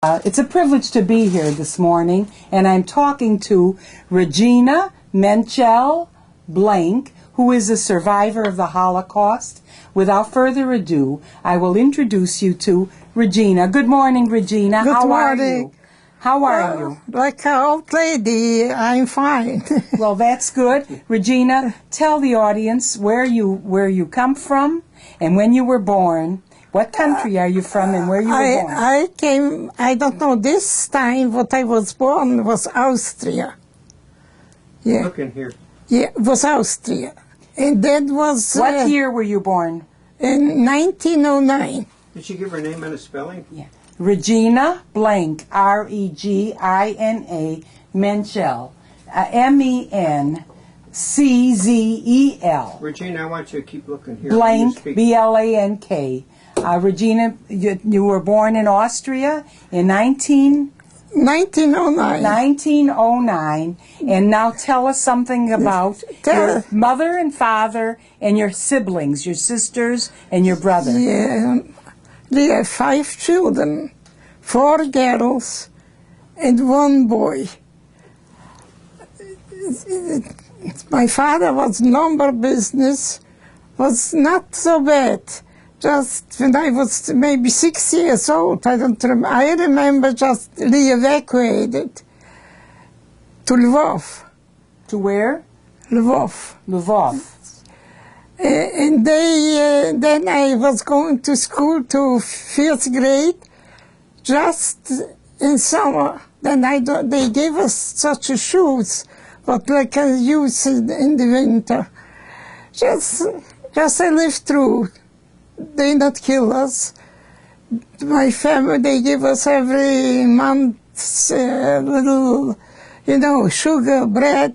It's a privilege to be here this morning, and I'm talking to Regina Blank, who is a survivor of the Holocaust. Without further ado, I will introduce you to Regina. Good morning, Regina. Good morning. How are you? Like an old lady, I'm fine. Well, that's good. Regina, tell the audience where you come from and when you were born. What country are you from and where you were born? I don't know, this time what I was born was Austria. Yeah. Look in here. Yeah, it was Austria. And that was... What year were you born? In 1909. Did she give her name and a spelling? Yeah. Regina Blank, R-E-G-I-N-A, Menchel, M-E-N-C-Z-E-L. Regina, I want you to keep looking here. Blank, B-L-A-N-K. Regina, you were born in Austria in 1909. And now tell us something about your mother and father and your siblings, your sisters and your brother. Yeah, we have 5 children, 4 girls and 1 boy. My father was lumber business, was not so bad. Just when I was maybe 6 years old, I remember just re-evacuated to Lvov. To where? Lvov. Lvov. And then I was going to school to 5th grade, just in summer. Then they gave us such shoes, but like I use in the winter. Just I lived through. They not kill us. My family, they give us every month little, sugar, bread.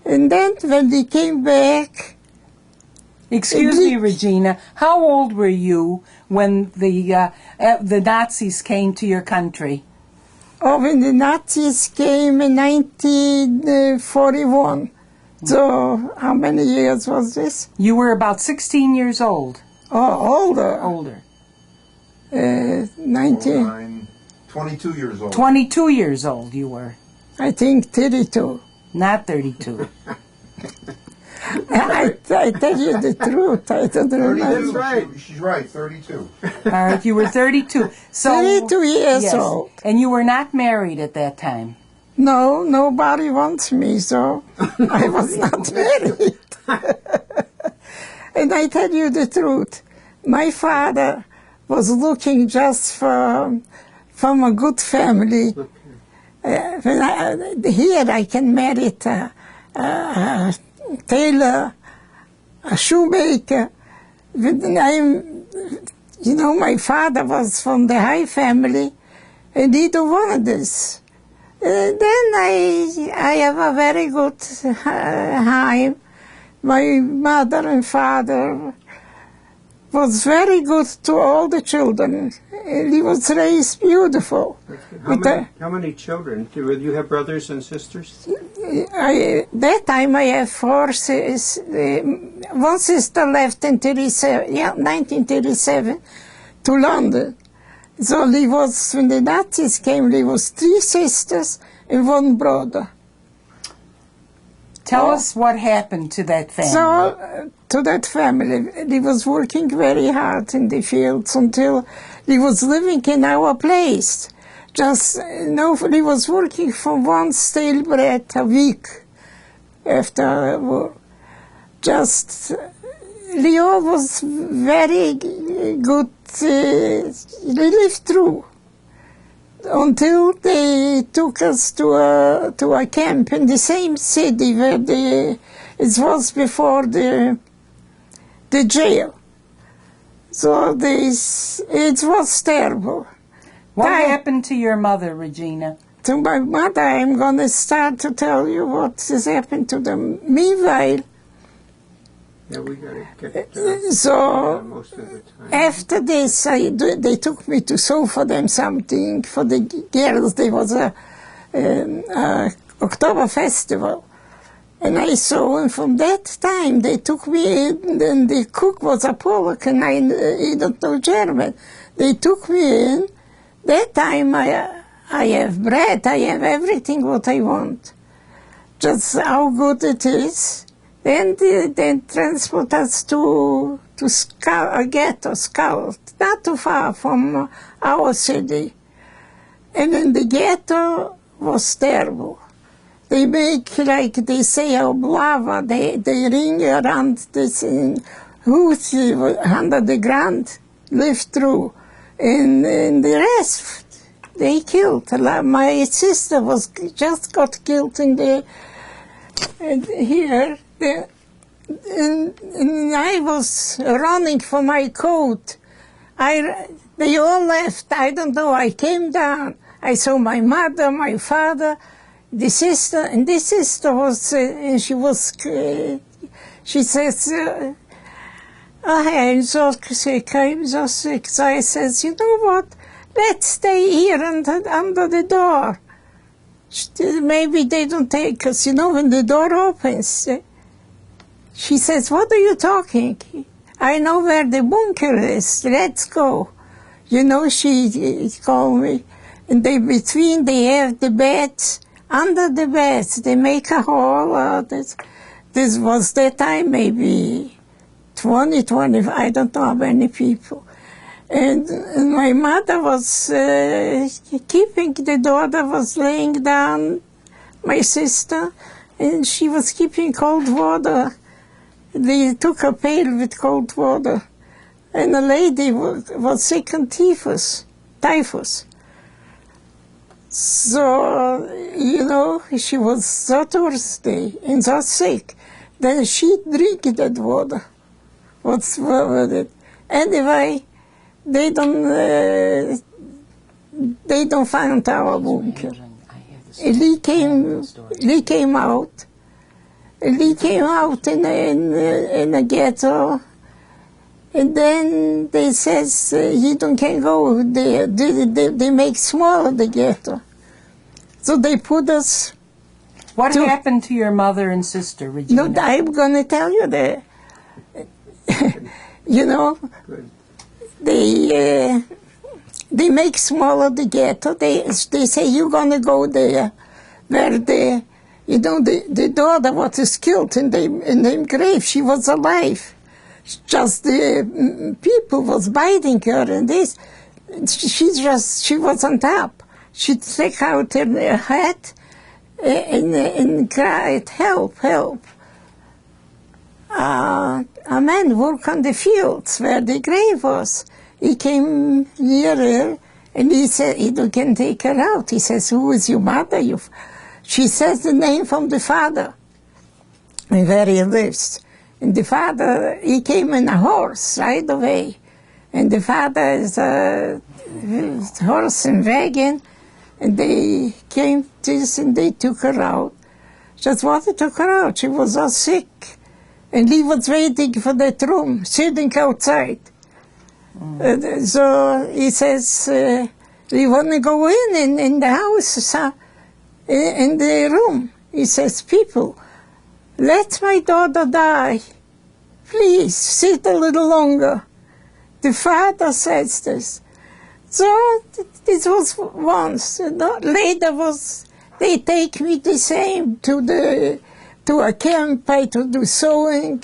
And then when they came back... Excuse me, Regina, how old were you when the Nazis came to your country? Oh, when the Nazis came in 1941. So how many years was this? You were about 16 years old. Oh, older. Older. 22 years old. 22 years old you were. I think 32. Not 32. I tell you the truth, I don't remember. That's right. She's right, 32. All right, you were 32. So, 32 years old. And you were not married at that time? No, nobody wants me, so I was not married. And I tell you the truth, my father was looking just from a good family. Here I can marry a tailor, a shoemaker. My father was from the high family, and he don't want this. Then I have a very good time. My mother and father was very good to all the children. He was raised beautiful. How many children? Do you have brothers and sisters? That time I have 4 sisters. One sister left in 1937 to London. So when the Nazis came, there was 3 sisters and 1 brother. Tell us what happened to that family. So, to that family, he was working very hard in the fields until he was living in our place. He was working for 1 stale bread a week after war. Leo was very good. He lived through until they took us to a camp in the same city where it was before the jail. So it was terrible. What happened to your mother, Regina? To my mother, I'm going to start to tell you what has happened to them. Meanwhile, yeah, we got to get most of the time. After this, they took me to sew for them something. For the girls, there was a October festival. And I saw, and from that time, they took me in, and the cook was a Polak, and I don't know German. They took me in, That time I have bread, I have everything what I want. Just how good it is. Then they transport us to a ghetto, Scout, not too far from our city. And in the ghetto was terrible. They make, like they say, oblava. They ring around this who's under the ground, live through. And the rest, they killed. My sister just got killed in here. And I was running for my coat. They all left. I don't know. I came down. I saw my mother, my father, the sister, and this sister was, and she says, I'm so sick, I'm so sick. So I says, you know what, let's stay here under the door. Maybe they don't take us, when the door opens. She says, what are you talking? I know where the bunker is, let's go. She called me, and between they have the beds. Under the beds, they make a hall. This was that time, maybe 20, I don't know how many people. And my mother was keeping the daughter, was laying down, my sister, and she was keeping cold water. They took a pail with cold water. And a lady was sick on typhus. So, she was so thirsty and so sick. Then she drank that water. What's wrong with it? Anyway, they don't find our bunker. He came out. He came out in a ghetto. And then they says, you don't can go there. They make smaller the ghetto. So they put us... What happened to your mother and sister, Regina? No, I'm going to tell you that. They make smaller the ghetto. They say, you're going to go there. Where the daughter was killed in the grave. She was alive. Just the people was biting her, and this, she was on top. She took out her hat and cried, help, help. A man worked on the fields where the grave was. He came near her, and he said, you can take her out. He says, who is your mother? She says the name from the father, and where he lives. And the father, he came in a horse right away. And the father is a horse and wagon. And they came to this and they took her out. Just wanted to took her out. She was so sick. And he was waiting for that room, sitting outside. So he says, we want to go in the house, in the room. He says, people, let my daughter die. Please, sit a little longer. The father says this. So this was once. Later they take me the same to a camp. I to do sewing.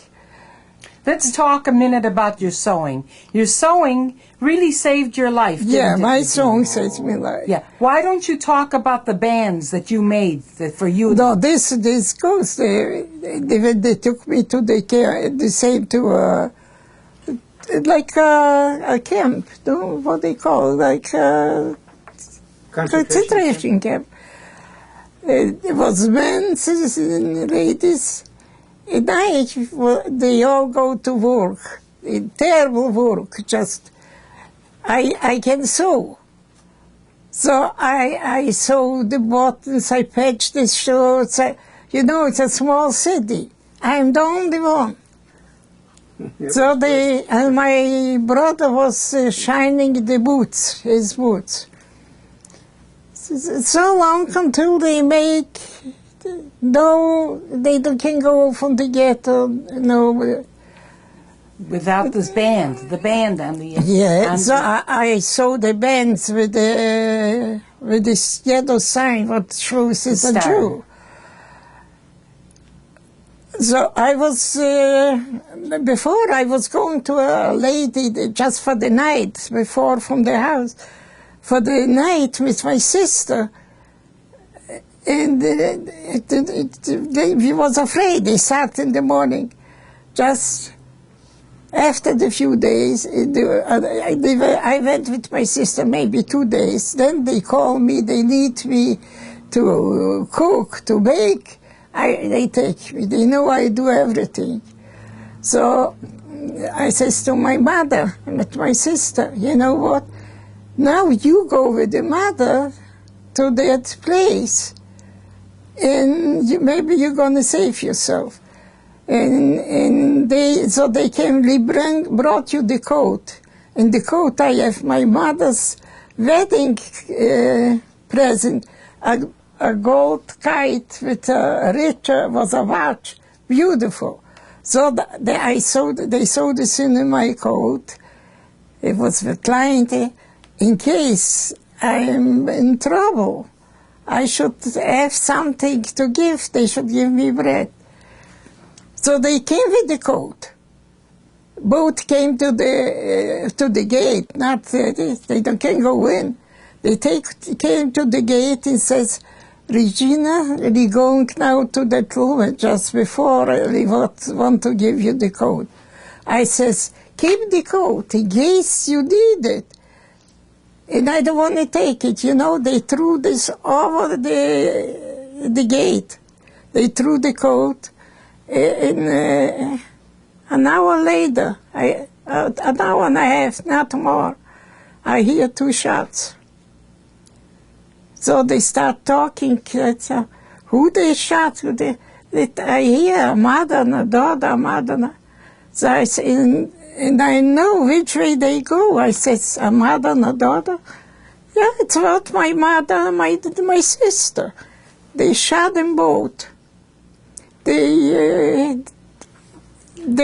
Let's talk a minute about your sewing. Your sewing really saved your life, didn't it? Yeah, my sewing saved my life. Yeah. Why don't you talk about the bands that you made for you? No, this goes. They took me to the same to like a camp. What they call like a concentration camp. It was men and ladies. At night, they all go to work. Terrible work, just, I can sew. So I sew the buttons, I patch the shorts. It's a small city. I'm the only one. So and my brother was shining the boots, his boots. So long until they make... No, they can go from the ghetto, no. without this band, the band on the... Yeah, so I saw the bands with this yellow sign what shows it's a Jew. So I was, before I was going to a lady just for the night, before from the house, for the night with my sister. And he was afraid. He sat in the morning. Just after the few days, I went with my sister maybe 2 days. Then they called me, they need me to cook, to bake. They take me, they know I do everything. So I says to my mother and to my sister, you know what? Now you go with the mother to that place, and maybe you're going to save yourself. And they came, they brought you the coat. In the coat I have my mother's wedding present, a gold kite with a richer, was a watch, beautiful. So they saw this in my coat. It was the client, in case I'm in trouble, I should have something to give, they should give me bread. So they came with the coat. Both came to the gate, not they can't go in. They came to the gate and says, Regina, we're going now to that woman just before we want to give you the coat. I says, keep the coat in case you need it. And I don't want to take it. You know, they threw this over the gate. They threw the coat. And an hour later, an hour and a half, not more, I hear 2 shots. So they start talking. Who they shot? I hear a mother and a daughter, a mother. So I say, and I know which way they go. I says, a mother and a daughter? Yeah, it's about my mother and my sister. They shot them both. They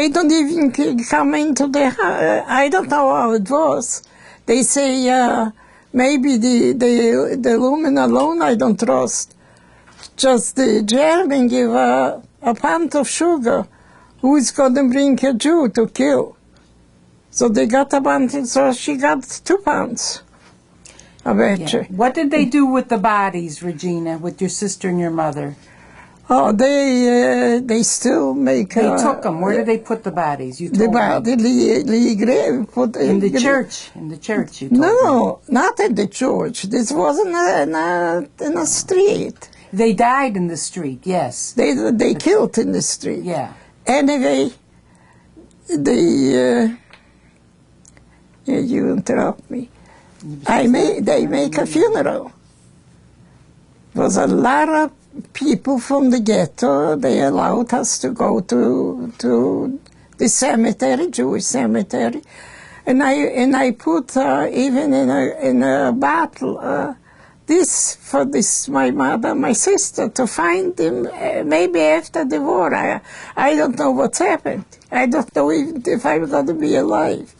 don't even come into the house. I don't know how it was. They say, maybe the woman alone I don't trust. Just the German give a pound of sugar. Who's going to bring a Jew to kill? So they got a pound, so she got 2 pounds. I bet you. What did they do with the bodies, Regina, with your sister and your mother? Oh, they still make... They took them. Where did they put the bodies? You told the body, in the church. In the church, you told No, not in the church. This wasn't in a street. They died in the street, yes. They killed in the street. Yeah. Anyway, you interrupt me. They make a funeral. There was a lot of people from the ghetto. They allowed us to go to the cemetery, Jewish cemetery, and I put even in a bottle this my mother, my sister, to find them maybe after the war. I don't know what's happened. I don't know even if I'm going to be alive.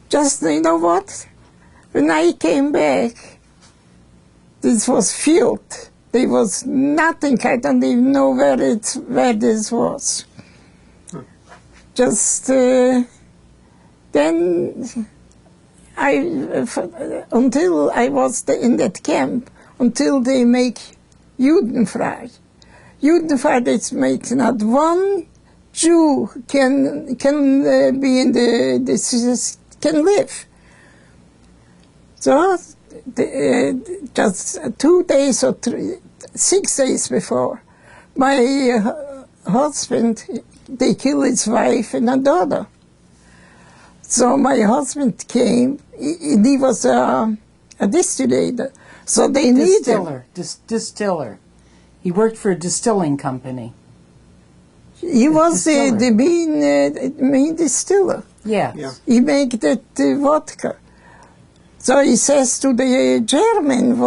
Just, you know what? When I came back, this was field. There was nothing. I don't even know where this was. Just then, until I was in that camp, until they make Judenfrei. Judenfrei is make not one Jew can be in can live. So just 2 days or 6 days before, my husband, they killed his wife and a daughter. So my husband came, he was a distillator, so they needed him. Distiller. He worked for a distilling company. He was the main distiller. Yeah. He made that vodka. So he says to the German,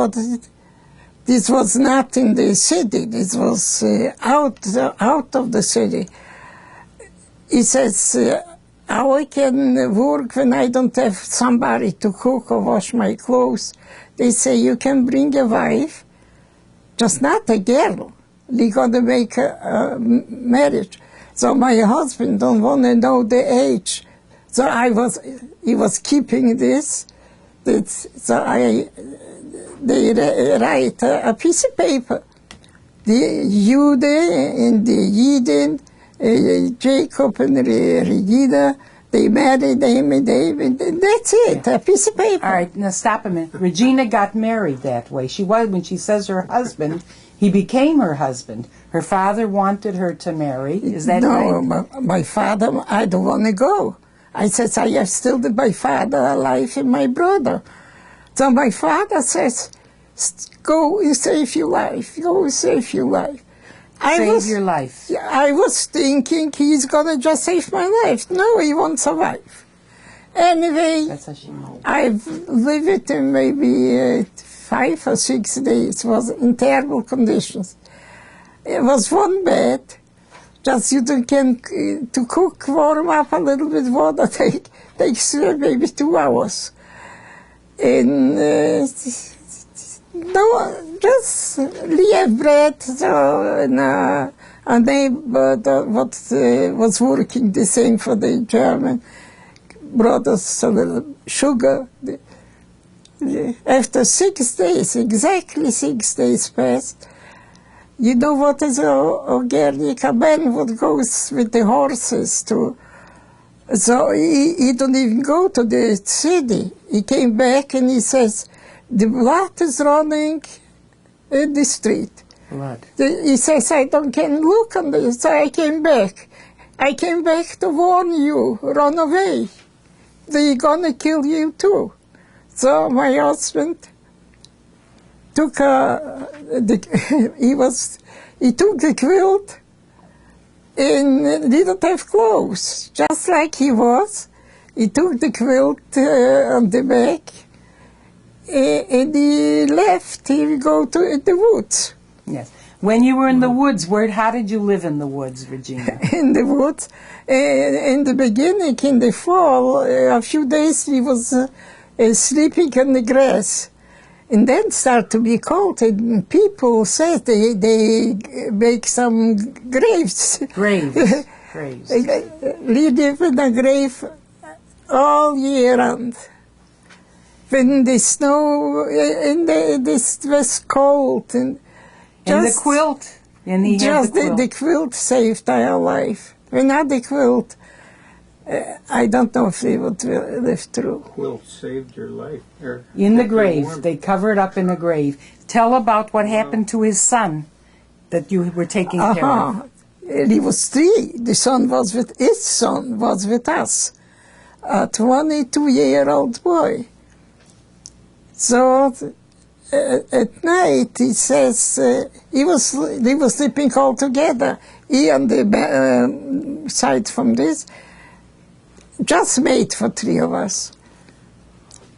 this was not in the city, this was out of the city. He says, how I can work when I don't have somebody to cook or wash my clothes. They say you can bring a wife, just not a girl. They got to make a marriage. So my husband don't want to know the age. So he was keeping this. So they write a piece of paper. The Jude and the Yidden, Jacob and Regina, they married him and David. That's it, a piece of paper. All right, now stop a minute. Regina got married that way. When she says her husband, he became her husband. Her father wanted her to marry. Is that right? No, my father, I don't want to go. I said, I have still my father alive and my brother. So my father says, go and save your life. Go and save your life. Save your life. I was thinking he's going to just save my life. No, he won't survive. Anyway, I've lived with him maybe 5 or 6 days. It was in terrible conditions. It was one bed. Just you can to cook, warm up a little bit water, takes maybe 2 hours. And no, just leave bread. So, and a neighbor was working the same for the German, brought us a little sugar. After 6 days, exactly 6 days passed, you know what is a Guernica man would go with the horses to. So he don't even go to the city. He came back and he says, the blood is running in the street. Blood. He says, I don't can look on this. So I came back. I came back to warn you, run away. They're gonna kill you too. So my husband took he took the quilt and didn't have clothes, just like he was. He took the quilt on the back and he left. He would go to the woods. Yes. When you were in the woods, how did you live in the woods, Regina? In the woods. In the beginning, in the fall, a few days we was sleeping on the grass. And then start to be cold, and people say they make some graves. Graves. Graves. We live in a grave all year round. When the snow, and this was cold. And the quilt. And he had the quilt. The quilt saved our life. Without the quilt, I don't know if we would live through. Quilt saved your life. In the grave. They covered up in a grave. Tell about what happened to his son that you were taking care of. He was 3. The son was with his son was with us. A 22-year-old boy. So at night he says they were sleeping all together. He on the side from this. Just made for 3 of us.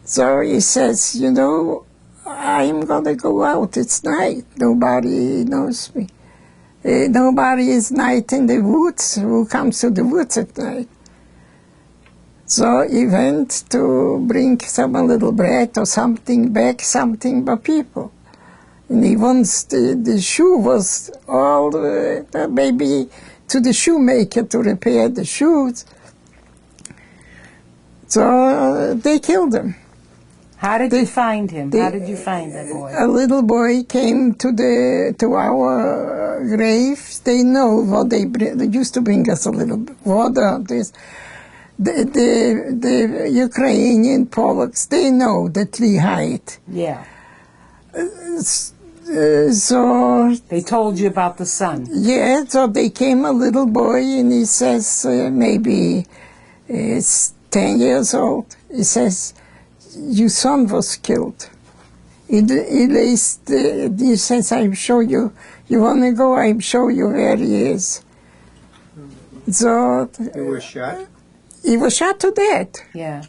So he says, you know, I'm going to go out. It's night. Nobody knows me. Nobody is night in the woods. Who comes to the woods at night? So he went to bring some little bread or something back, something for people. And he wants the shoe was all maybe to the shoemaker to repair the shoes. So they killed him. How did you find him? How did you find that boy? A little boy came to our grave. They know what they used to bring us a little water. This, the Ukrainian Polacks, they know that we hide. Yeah. So they told you about the son. Yeah. So they came a little boy, and he says maybe it's 10 years old. He says, your son was killed. He says, I'm sure you want to go, I'm show you where he is. So he was shot? He was shot to death. Yeah.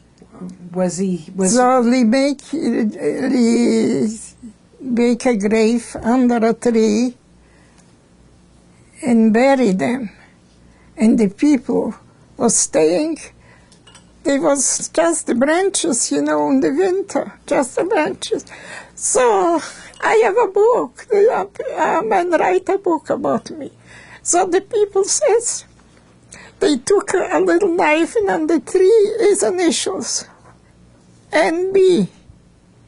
So they make a grave under a tree and bury them. And the people were staying they was just the branches, you know, in the winter, just the branches. So I have a book. A man write a book about me. So the people says, they took a little knife and on the tree is initials. NB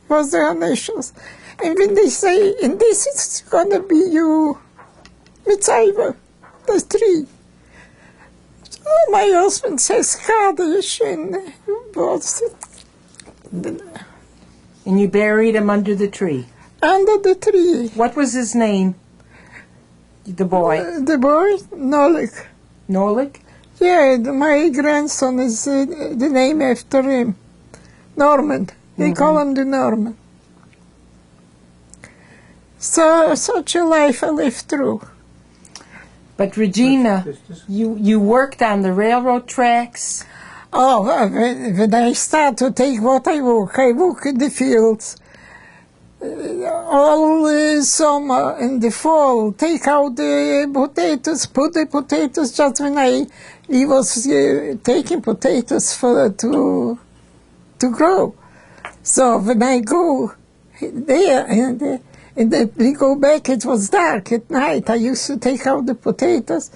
was the initials. And when they say, and this is going to be you, Mitzvah, the tree. So my husband says, Kaddish, and you buried him under the tree? Under the tree. What was his name? The boy? The boy? Nolik. Nolik? Yeah, my grandson is the name after him. Norman. They call him the Norman. So, such a life I lived through. But Regina, you worked on the railroad tracks? Oh, when I start to take what I work in the fields. All summer in the fall, take out the potatoes, put the potatoes just when he was taking potatoes to grow. So when I go there and then we go back, it was dark at night. I used to take out the potatoes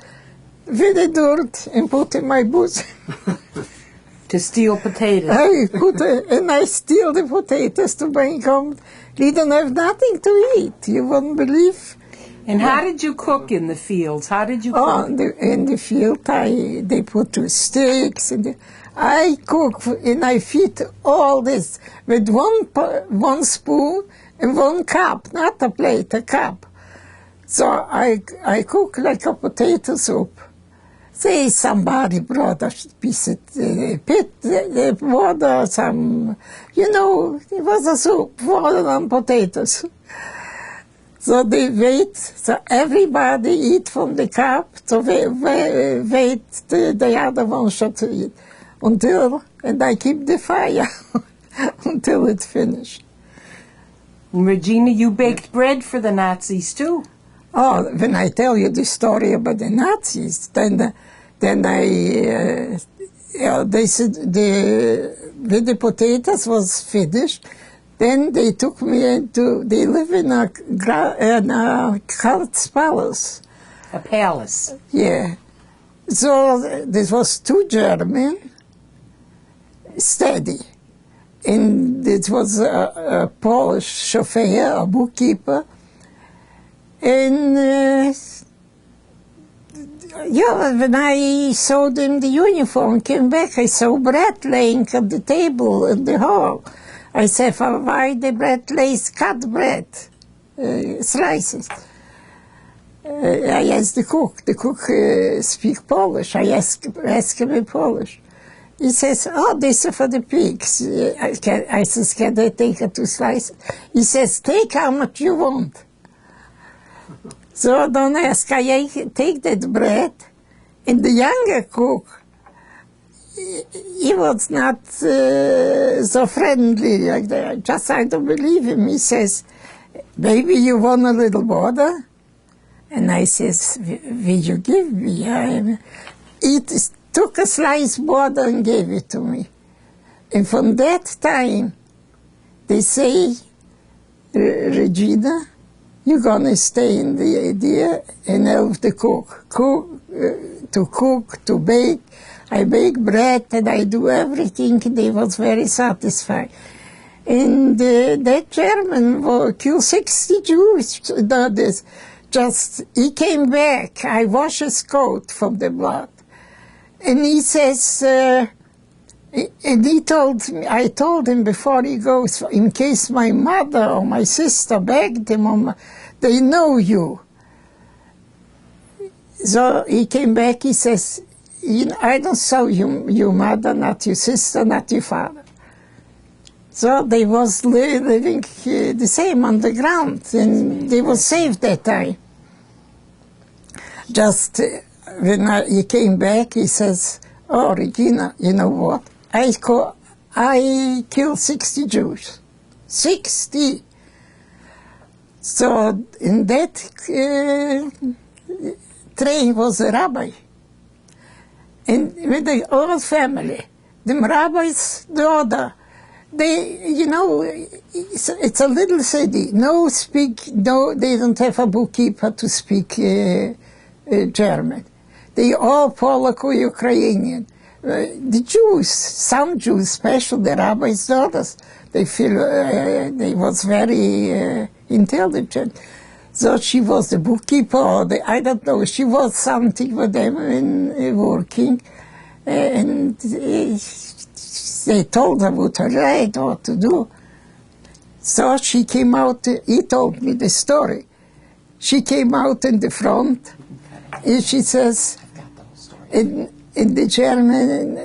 with the dirt and put in my bosom. To steal potatoes? And I steal the potatoes to bring home. We don't have nothing to eat, you wouldn't believe. And how did you cook in the fields? How did you cook? In the field, they put 2 sticks. I cook and I feed all this with one spoon and 1 cup, not a plate, a cup. So I cook like a potato soup. Say somebody brought a piece of the water, some, you know, it was a soup, water and potatoes. So they wait, so everybody eat from the cup, so wait the other one should eat. And I keep the fire until it finished. And Regina, you baked bread for the Nazis too. Oh, when I tell you the story about the Nazis, then they said when the potatoes was finished, then they took me they live in a cult palace. A palace? Yeah. So this was 2 German, steady. And it was a Polish chauffeur, a bookkeeper. And when I saw them the uniform, came back, I saw bread laying on the table in the hall. I said, why the bread lays cut bread, slices? I asked the cook speak Polish. I asked him in Polish. He says, oh, this is for the pigs. I says, can I take 2 slices? He says, take how much you want. So don't ask, I take that bread, and the younger cook, he was not so friendly like that. Just I don't believe him. He says, baby, you want a little water? And I says, will you give me? He took a slice of water and gave it to me. And from that time, they say, Regina, you're going to stay in the idea and help the cook, to bake. I bake bread and I do everything. They was very satisfied. And that German killed 60 Jews. He came back. I washed his coat from the blood. And he says, and he told me, I told him before he goes, in case my mother or my sister begged him, they know you. So he came back, he says, I don't saw your mother, not your sister, not your father. So they was living the same on the ground, and they was safe that time. Just when he came back, he says, oh, Regina, you know what? I killed 60 Jews. 60! So in that train was a rabbi. And with the whole family. the rabbi's daughter, they, you know, it's a little city. They don't have a bookkeeper to speak German. They all Polak or Ukrainian. The Jews, some Jews, especially the rabbi's daughters, they feel they was very intelligent. So she was the bookkeeper, or I don't know, she was something with them in working. And they told her what to write, what to do. So she came out, he told me the story. She came out in the front, and she says, in the German,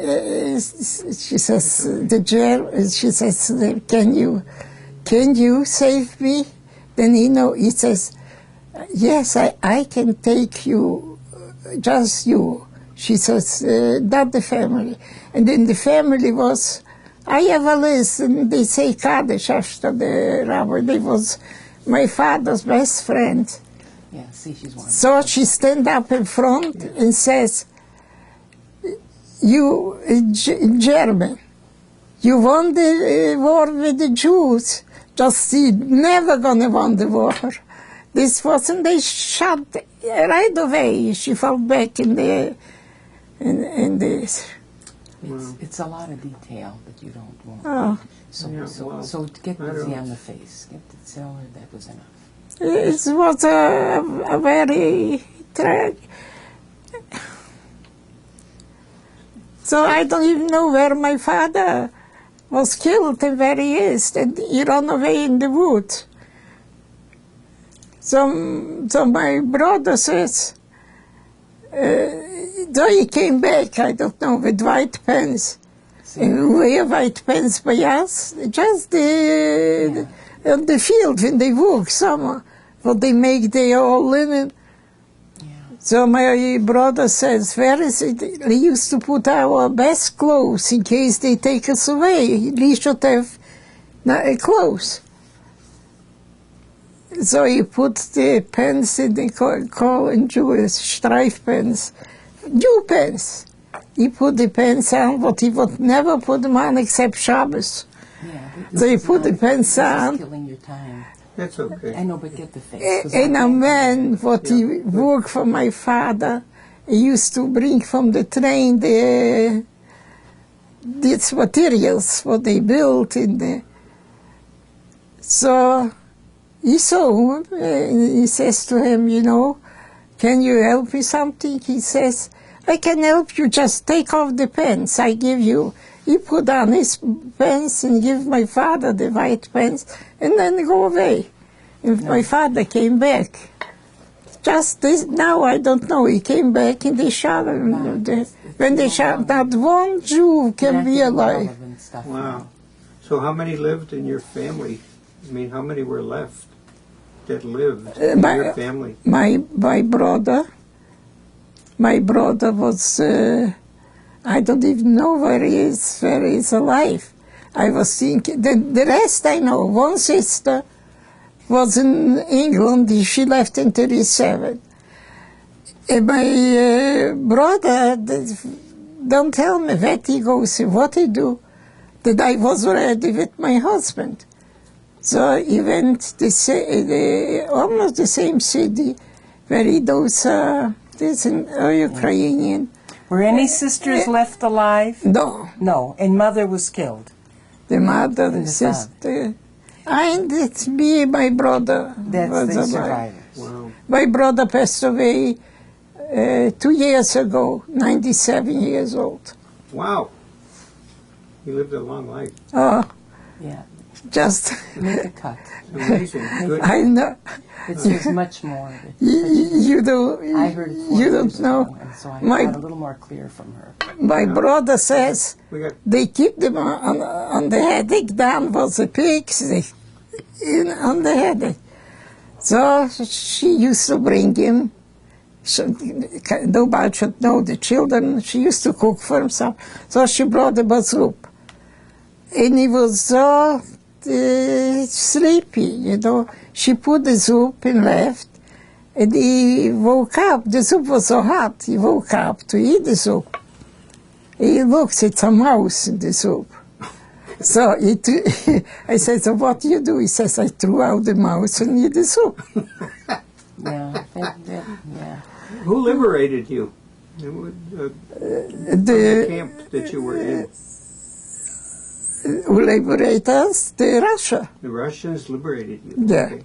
she says, can you save me? Then he says, yes, I can take you, just you. She says, not the family. And then the family was, I have a list, and they say Kaddish after the rabbi. They was my father's best friend. Yeah, see, she's one. So she stand up in front and says, you, in German, you won the war with the Jews, just you never gonna win the war. This wasn't, they shot right away. She fell back in the, It's a lot of detail that you don't want. Oh. So get busy on the face. Get to tell her that was enough. It was a very tragic. So I don't even know where my father was killed and where he is. And he ran away in the woods. So my brother says, so he came back, I don't know, with white pants. And wear white pants by us, just on the field when they work summer, what they make their own linen. Yeah. So my brother says, where is it? They used to put our best clothes in case they take us away. We should have clothes. So he put the pants in the call in Jewish, Streif pants, new pants. He put the pants on, but he would never put them on except Shabbos. Yeah, so he put the pants on. Killing your time. That's okay. I know, but get the face. And a man, what he worked for my father, he used to bring from the train these materials, what they built in the. So he saw him, and he says to him, you know, can you help me something? He says, I can help you, just take off the pants I give you. He put on his pants and give my father the white pants and then go away. And my father came back. Just this, now I don't know, he came back and they shot him. When they shot, not one Jew can be alive. Wow. So how many lived in your family? I mean, how many were left that lived in your family? My brother was, I don't even know where he is alive. I was thinking, the rest I know. One sister was in England, she left in 1937. And my brother, don't tell me where he goes and what he do, that I was already with my husband. So he went almost the same city where he does this in Ukrainian. Were any sisters left alive? No. No, and mother was killed? The mother, the sister. And it's me, my brother. That's the survivors. Wow. My brother passed away 2 years ago, 97 years old. Wow. He lived a long life. Oh. Yeah. Just. Make a cut. Amazing. Good. I know. It says much more. You do. I heard it 4 you years don't know. ago, and so I got a little more clear from her. My brother says they keep them on the headache. Dan was a pig on the headache. So she used to bring him. So, nobody should know the children. She used to cook for himself. So she brought him a soup. And he was so sleepy, you know. She put the soup and left. And he woke up. The soup was so hot. He woke up to eat the soup. He looks, it's a mouse in the soup. So I said, so what do you do? He says, I threw out the mouse and eat the soup. Yeah, yeah. Who liberated you? The camp that you were in? Who liberated us? Russia. The Russians liberated you? Yeah. Okay.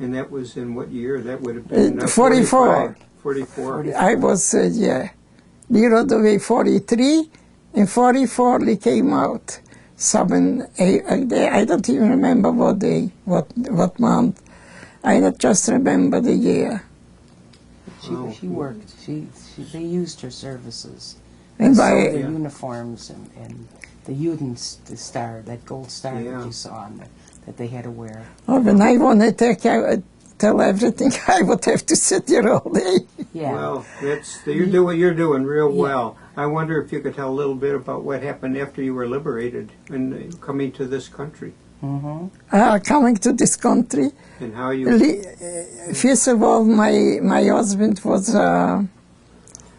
And that was in what year? That would have been 44. 44. I was, near the way 43. In 44 they came out. 7, 8, I don't even remember what day, what month. I just remember the year. She worked. They used her services. And They by sold their uniforms and the the star, that gold star that you saw on that they had to wear. Oh, when I want to tell everything, I would have to sit here all day. Yeah. Well, you're doing real well. I wonder if you could tell a little bit about what happened after you were liberated and coming to this country. Mm-hmm. Coming to this country. And how you... First of all, my husband was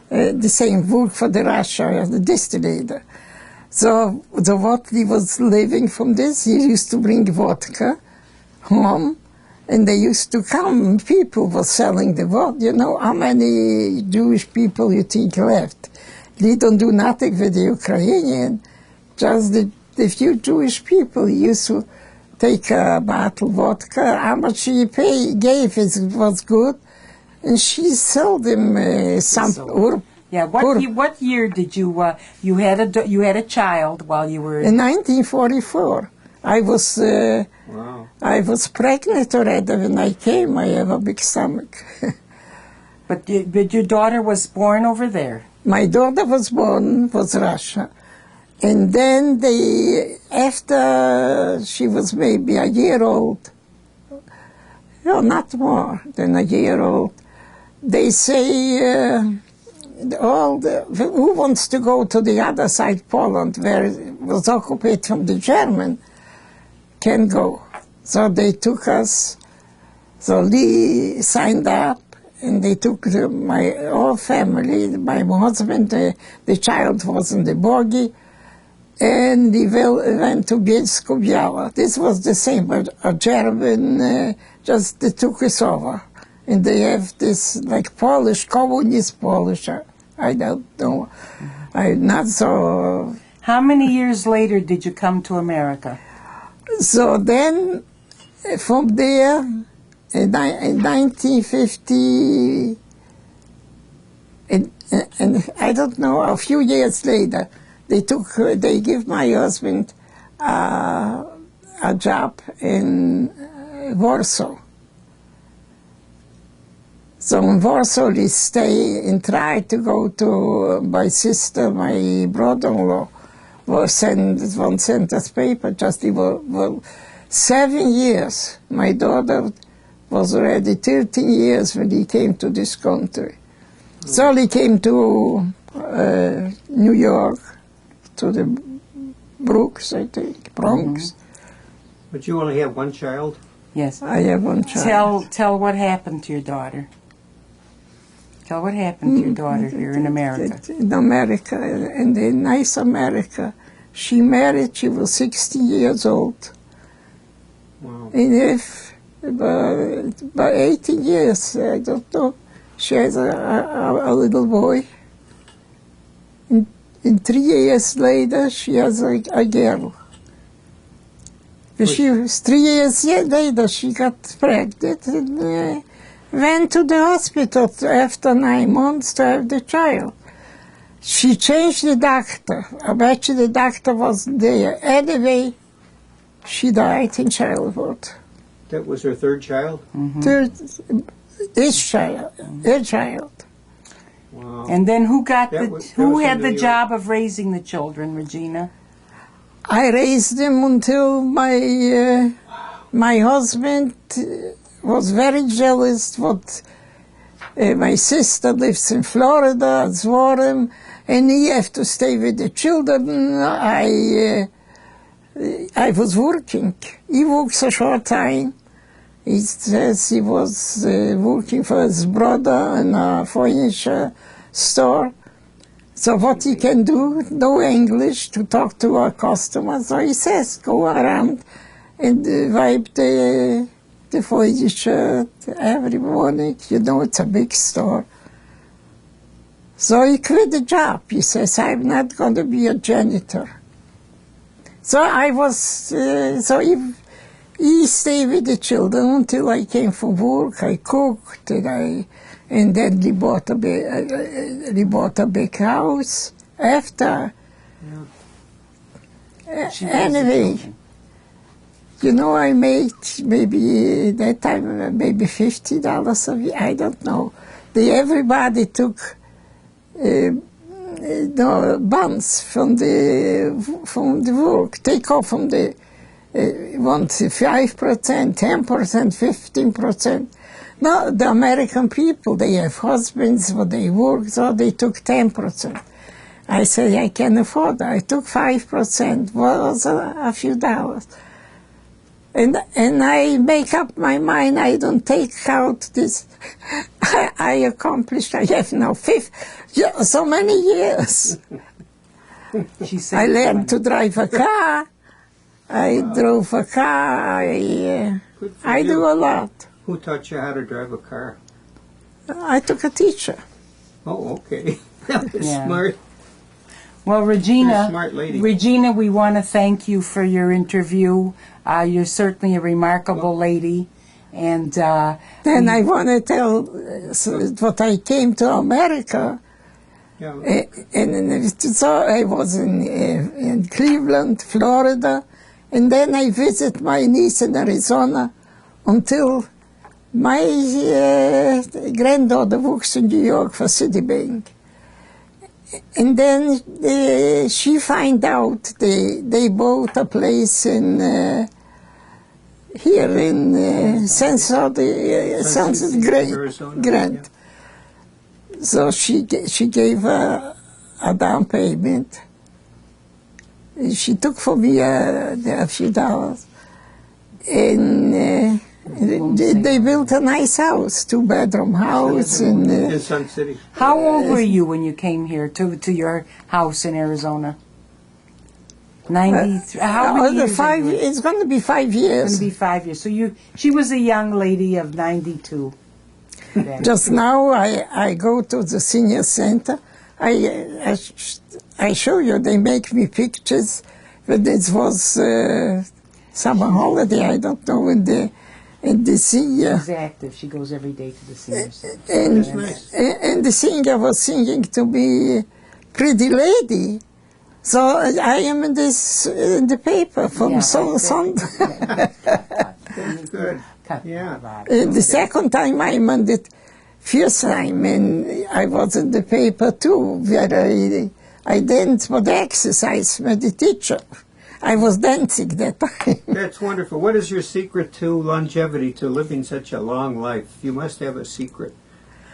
the same, worked for the Russia, the distiller. So what he was living from this, he used to bring vodka home, and they used to come, people were selling the vodka. You know, how many Jewish people you think left? They don't do nothing with the Ukrainian, just the few Jewish people. He used to take a bottle of vodka, how much he gave was good, and she sold him some. Yeah. What year did you you had a child while you were in 1944? I was wow. I was pregnant already when I came. I have a big stomach. But your daughter was born over there. My daughter was Russia. And then after she was maybe a year old, no, not more than a year old, they say, who wants to go to the other side, Poland, where it was occupied from the German, can go. So they took us, so Lee signed up, and they took my whole family, my husband, the child was in the buggy, and we went to Bielsko-Biała. This was the same, but a German, just they took us over. And they have this, like Polish, communist Polish, I don't know. I'm not so... How many years later did you come to America? So then, from there, in 1950, and I don't know, a few years later, they give my husband a job in Warsaw. So in Warsaw, he stay and try to go to my sister, my brother-in-law, sent us paper. Just 7 years. My daughter was already 13 years when he came to this country. So he came to New York, to the Bronx, I think, Bronx. Mm-hmm. But you only have one child? Yes. I have one child. Tell what happened to your daughter. Tell what happened to your daughter here in America. In America, in the nice America. She married, she was 60 years old. Wow. And if, about 18 years, I don't know, she has a little boy. And 3 years later, she has a girl. She was 3 years later, she got pregnant and went to the hospital after 9 months to have the child. She changed the doctor. I bet you the doctor wasn't there. Anyway, she died in childbirth. That was her third child? Her child. Wow. And then who had the job of raising the children, Regina? I raised them until my husband was very jealous. My sister lives in Florida, at Zworem, and he had to stay with the children. I was working. He works a short time. He says he was working for his brother in a furniture store. So what he can do, no English, to talk to our customers. So he says, go around and wipe the furniture every morning. You know, it's a big store. So he quit the job. He says, I'm not going to be a janitor. So I was, he stayed with the children until I came from work. I cooked, and then he bought a big house after. Yeah. Anyway, you know, I made maybe that time maybe $50 a week. I don't know. Everybody took bonds from the work. Take off from the 5%, 10%, 15%. No, the American people, they have husbands, but they work, so they took 10%. I said, I can afford that. I took 5%, was a few dollars. And I make up my mind, I don't take out this. I accomplished, I have now so many years. I learned to drive a car. I drove a car. I do a lot. Who taught you how to drive a car? I took a teacher. Oh, okay. That was Yeah. smart. Well, You're a Regina, smart lady. Regina, we want to thank you for your interview. You're certainly a remarkable lady. And Then I want to tell what I came to America. Yeah. And so I was in Cleveland, Florida, and then I visit my niece in Arizona until my granddaughter works in New York for Citibank. And then she find out they bought a place in here in Sunset Arizona, Grant. So she gave a down payment. She took for me a few dollars, and they built a nice house, 2-bedroom house in Sun City. how old were you when you came here to your house in Arizona? 93. How many years? It's going to be 5 years. It's going to be 5 years. So she was a young lady of 92. then. Just now I go to the senior center. I show you, they make me pictures, but it was summer holiday, I don't know, in the senior. She's active. She goes every day to the senior center. That's nice. And the singer was singing to me, Pretty Lady. So I am in the paper from Sunday. Good. Yeah. The second time I did first time, and I was in the paper too, where I danced for the exercise with the teacher. I was dancing that time. That's wonderful. What is your secret to longevity, to living such a long life? You must have a secret.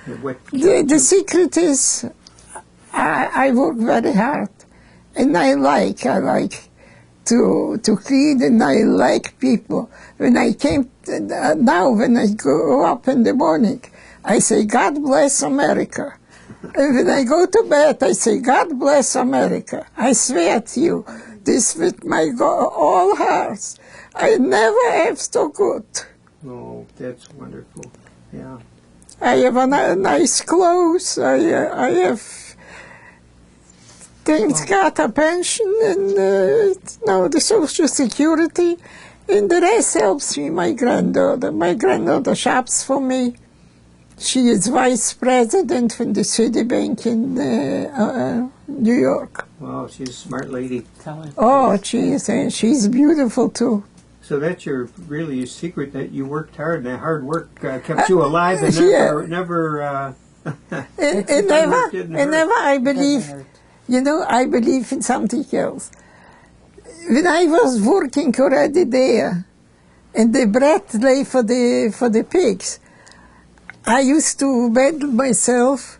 The secret is I work very hard, and I like to clean, and I like people. When I came now, when I go up in the morning, I say, God bless America. And when I go to bed, I say, God bless America. I swear to you, this with my all hearts. I never have so good. Oh, that's wonderful. Yeah. I have a nice clothes. I have things, got a pension, and the Social Security, and the rest helps me. My granddaughter shops for me. She is vice president from the Citibank in New York. Wow, she's a smart lady. Oh, she's beautiful too. So that's your secret, that you worked hard, and that hard work kept you alive, and never I believe, I believe in something else. When I was working already there, and the bread lay for the pigs, I used to bend myself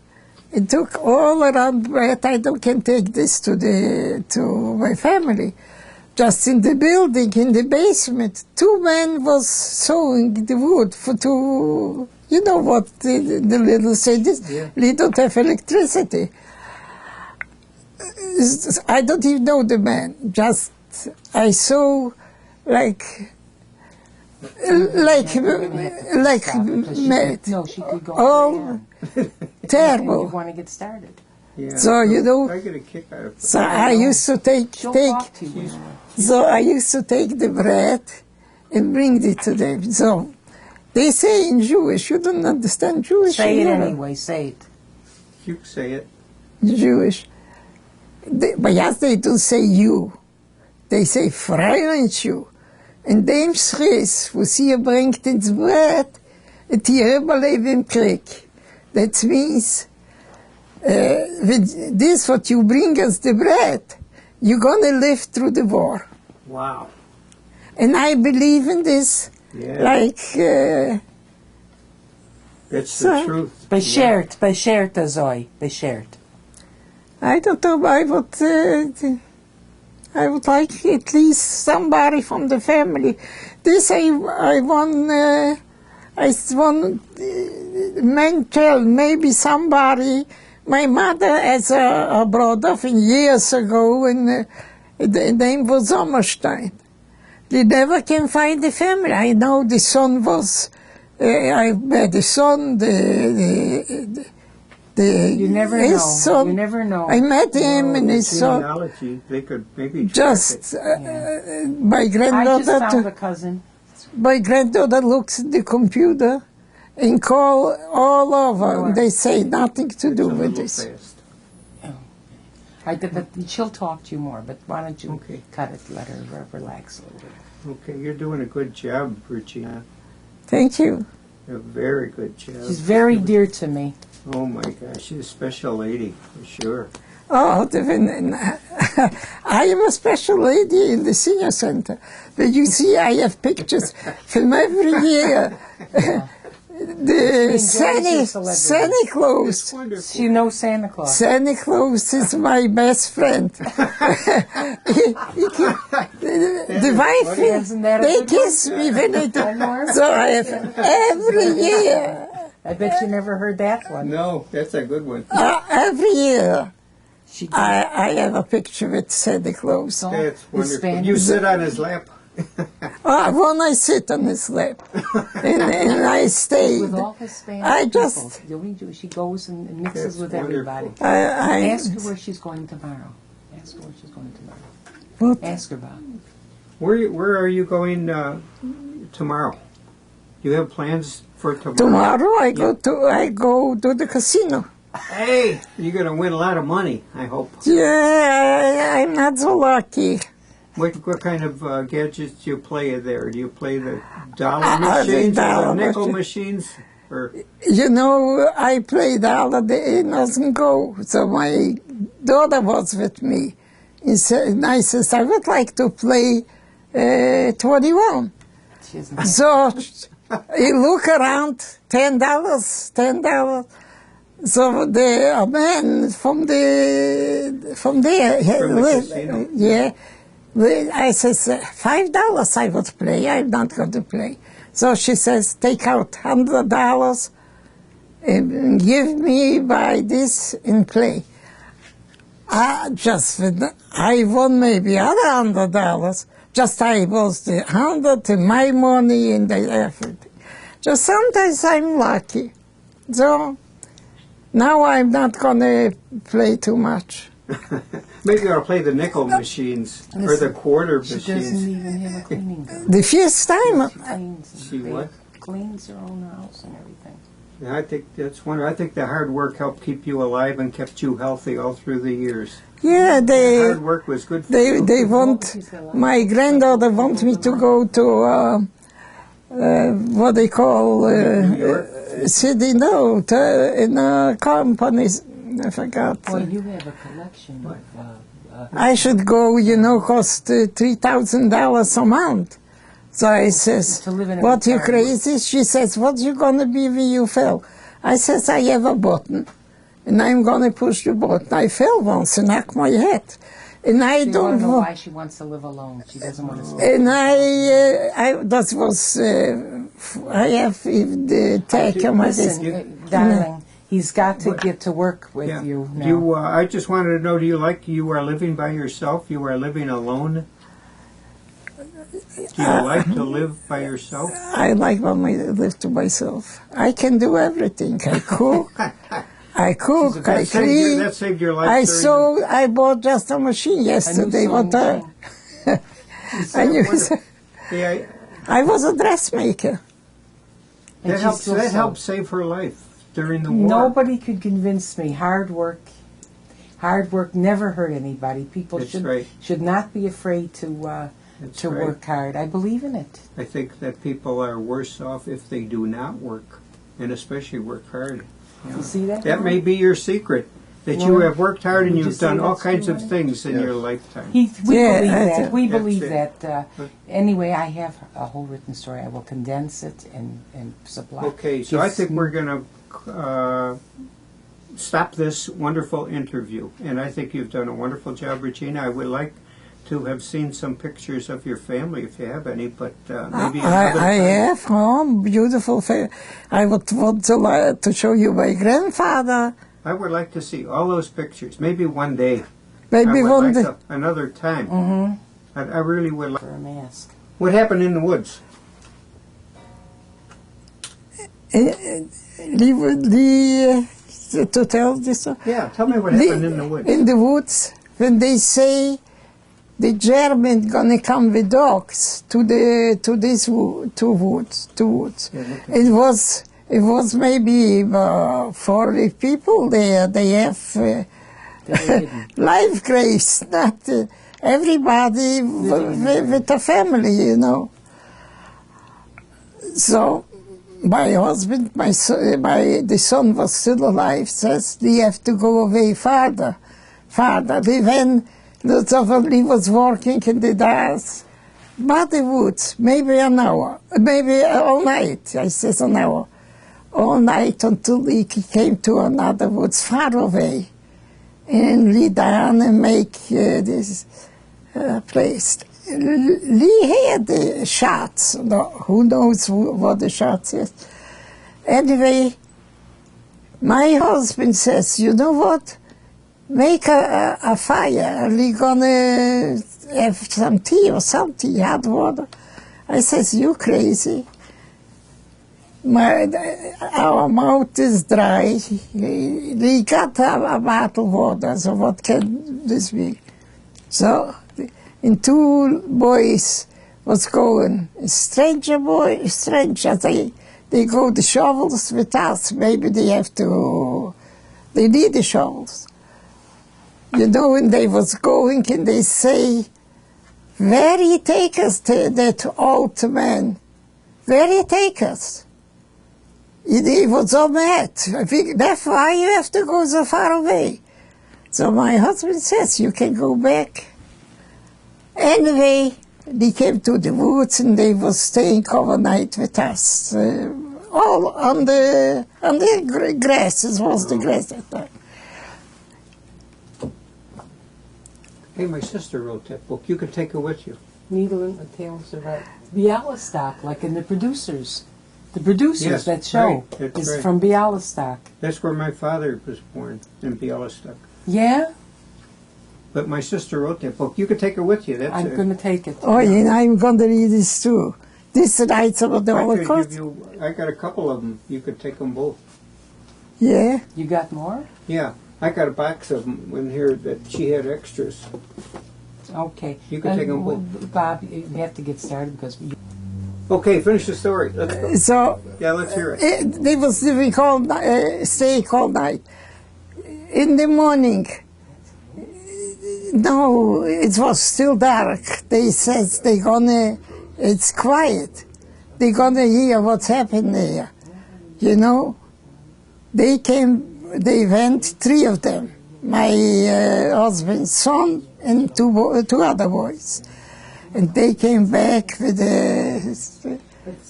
and took all around bread. I can take this to my family. Just in the building, in the basement, 2 men was sawing the wood you know what the little cities, they don't have electricity. I don't even know the man. Just I saw like No, she could go. all terrible. You want to get started. Yeah. So you know. I get a kick out of it. So I used to take. So I used to take the bread and bring it to them. So they say in Jewish, you don't understand Jewish. Say it anyway. Say it. You say it. Jewish. But yes, they don't say you. They say Freilandju. En dem schrees, wo sie bringt ins Brett, et ihr überlebt im Krieg. That means, with this what you bring as the bread, you're gonna live through the war. Wow. And I believe in this, Yeah. like, That's the truth. Beschert, Zoe. Beschert. I don't know, I would like at least somebody from the family. This I want mental, maybe somebody. My mother has a brother from years ago, and the name was Sommerstein. They never can find the family. I know the son was, I met the son, You never his know. son. You never know. I met him and his son. Genealogy, they could maybe Just track my I just granddaughter. found a cousin. My granddaughter looks at the computer and call all over. Sure. They say nothing to it. do It's a with little this. fast. But she'll talk to you more. But why don't you Okay. cut it? Let her relax a little bit. Okay, you're doing a good job, Regina. Thank you. A very good job. She's very dear to me. Oh my gosh, she's a special lady, for sure. Oh, I am a special lady in the senior center. But you see, I have pictures from every year. The Santa Claus. It's wonderful. She knows Santa Claus. Santa Claus is my best friend. The wife, Isn't that a they good kiss me when they do. know. So I have every year, I bet you never heard that one. No, that's a good one. every year, She I have a picture with Santa Claus. That's His wonderful. Spanish- You sit on his lap. When I sit on his lap, and I stay. With all his Spanish I just- people. The only Jew, she goes and mixes That's with wonderful. everybody. I Ask her where she's going tomorrow. Ask her where she's going tomorrow. What? Ask her about it. Where are you going tomorrow? Do you have plans for tomorrow? tomorrow I go to the casino. Hey, you're going to win a lot of money, I hope. Yeah, I'm not so lucky. What kind of gadgets do you play there? Do you play the dollar The machines or the dollar nickel machine. machines? Or You know, I played all of the it doesn't go. So my daughter was with me. And I said, I would like to play 21. She isn't. So you look around, $10. So the man from there, From the casino? yeah, I says $5 I would play. I'm not going to play. So she says, take out $100 and give me by this and play. I won maybe other $100. Just I was the 100 and my money and the effort. Just sometimes I'm lucky. So now I'm not gonna play too much. maybe you ought to play the nickel machines or the quarter She machines. doesn't even have a cleaning girl. The first time, She cleans. And She what? Cleans her own house and everything. Yeah, I think that's wonderful. I think the hard work helped keep you alive and kept you healthy all through the years. yeah, The hard work was good for you. they want, my granddaughter wants me to go to, what they call, New York? city, no, in companies, I forgot. Well, you have a collection of. I should go, cost $3,000 a month. So I says, To live in a what, you retirement. crazy? She says, what you gonna be when you fell? I says, I have a button, and I'm gonna push the button. I fell once and knocked my head. And I You want don't to know know. why she wants to live alone. She doesn't want to stay. And that was, I have the take on my Listen, darling, He's got to get to work with you now. I just wanted to know, do you are living by yourself? You are living alone? Do you like to live by yourself? I like to live to myself. I can do everything. I cook. I clean. That saved your life. I bought just a machine yesterday. I was a dressmaker. That helped save her life during the war. Nobody could convince me. Hard work never hurt anybody. People should not be afraid to work hard. I believe in it. I think that people are worse off if they do not work, and especially work hard. You see that? That may be your secret, that you have worked hard and you've done all kinds of things in your lifetime. We believe that. Anyway, I have a whole written story. I will condense it and supply. Okay, so I think we're going to stop this wonderful interview. And I think you've done a wonderful job, Regina. I would like to have seen some pictures of your family, if you have any, but maybe I have beautiful family. I would want to show you my grandfather. I would like to see all those pictures, maybe one day. Maybe one day. Another time. Mm-hmm. I really would like. For a mask. What happened in the woods? To tell this? Yeah, tell me what happened in the woods. In the woods, when they say the German gonna come with dogs to these two woods. Yeah, it was maybe 40 people there. They have life grace, not everybody with a family, you know. So my husband, the son was still alive, says, "We have to go away farther. They went. He was working in the dance, by the woods, maybe an hour, maybe all night." I says an hour. All night until he came to another woods far away and lay down and make this place. He had the shots. Who knows what the shots is? Anyway, my husband says, "You know what? Make a fire. We're gonna have some tea or something, hot water." I says, "You crazy? Our mouth is dry. We got a bottle of water, so what can this be?" So, and two boys was going, stranger, they go the shovels with us. Maybe they need the shovels. You know, when they was going, and they say, "Where you take us, that old man? Where you take us?" He was so mad. I think that's why you have to go so far away. So my husband says, "You can go back." Anyway, they came to the woods and they was staying overnight with us. All on the grass. It was the grass at that time. Hey, my sister wrote that book. You could take it with you. Needle and Tales of Bialystok, like in The Producers. The Producers, that show, is from Bialystok. That's where my father was born, in Bialystok. Yeah? But my sister wrote that book. You could take it with you. I'm going to take it. Oh, yeah, I'm going to read this too. This writes about the Holocaust. I got a couple of them. You could take them both. Yeah. You got more? Yeah. I got a box of them in here that she had extras. Okay. You can take them both. Bob, you have to get started because... Okay, finish the story. Let's go. So... Yeah, let's hear it. They was living staying all night. In the morning... No, it was still dark. They said it's quiet. They're gonna hear what's happening there. You know? They went, three of them. My husband's son and two other boys. And they came back with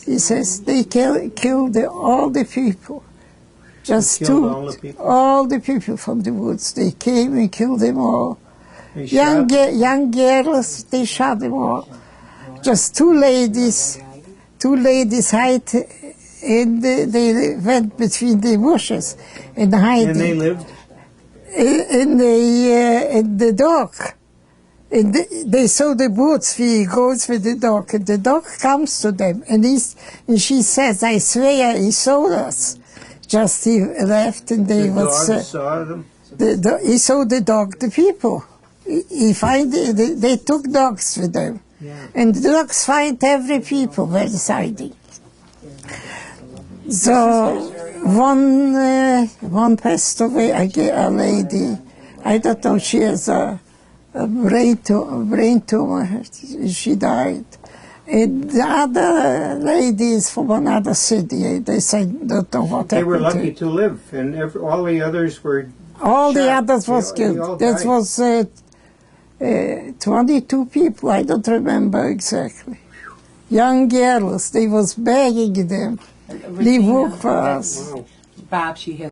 he says, they killed all the people. Just all the people from the woods. They came and killed them all. Young girls, they shot them all. Just two ladies hide and they went between the bushes and hiding. And they lived? In the dock. And they saw the boots, he goes with the dog, and the dog comes to them, and she says, I swear he saw us. Just he left, and they The dog saw them? He saw the dog, the people. They took dogs with them. Yeah. And the dogs find every people where it's hiding. So one passed away, a lady. I don't know, she has a brain tumor. She died. And the other lady is from another city. They said, don't know what happened. They were lucky to live, and all the others were all shot. the others was They killed. all That died. was 22 people, I don't remember exactly. Young girls, they was begging them. Leave work for us. Wow. Bob, she has